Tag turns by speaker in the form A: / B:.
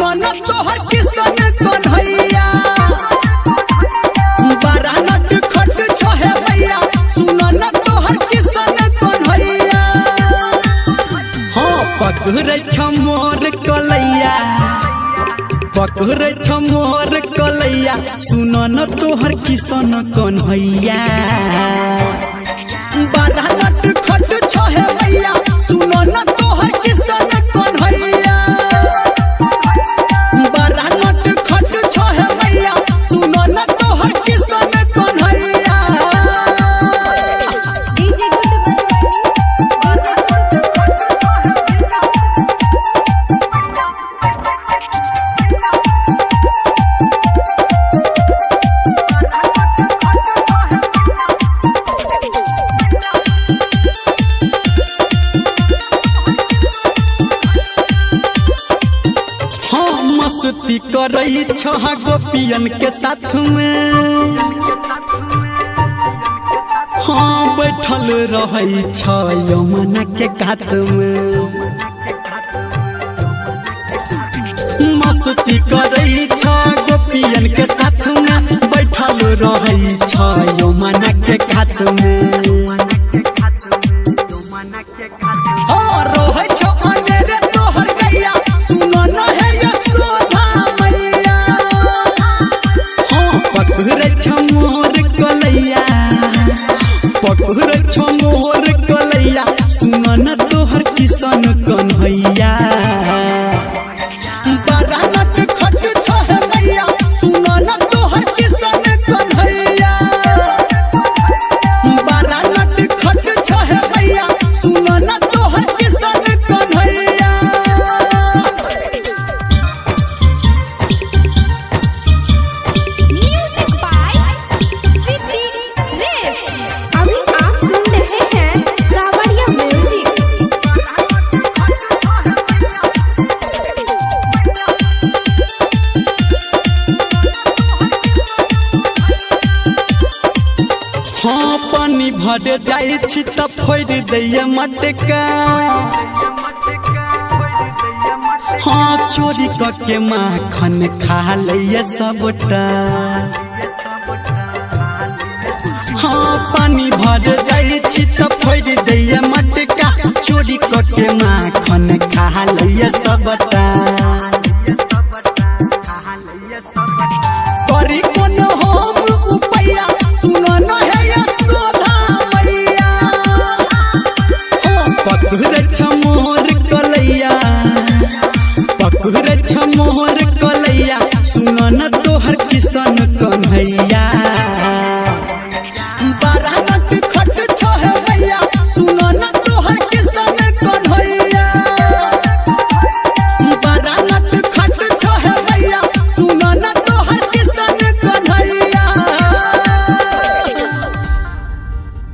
A: सुनो न तोहर किसन कन्हैया बड़ा नट खट छहे भैया सुनो न तोहर किसन कन्हैया हाँ पकड़े मोर कलैया पकड़े मोर कलैया सुनो न तोहर किसन कन्हैया बड़ा नट खट छहे भैया सुनो न तोहर किसन कन्हैया बड़ा नट खट छहे भैया सुनो न तोहर किसन कन्हैया मस्ती करई छह गोपियन के साथ में हाँ बैठल रही छ यमुना के घाट में मस्ती करई छ गोपियन के साथ में बैठल रही छ यमुना के घाट में पकड़े मोर कलैया सुनो न तोहर किसन कन्हैया बड़ा नट खट छहे भैया सुनो न तोहर किसन कन्हैया बड़ा नट खट छहे भैया सुनो न तोहर किसन कन्हैया हाँ पानी भर जाई छी त फोड़ दैया मटका हाँ चोरी के माखन खा लैया सबटा हाँ पानी भर जाई छी त फोड़ दैया मटका चोरी के माखन खा लैया सबटा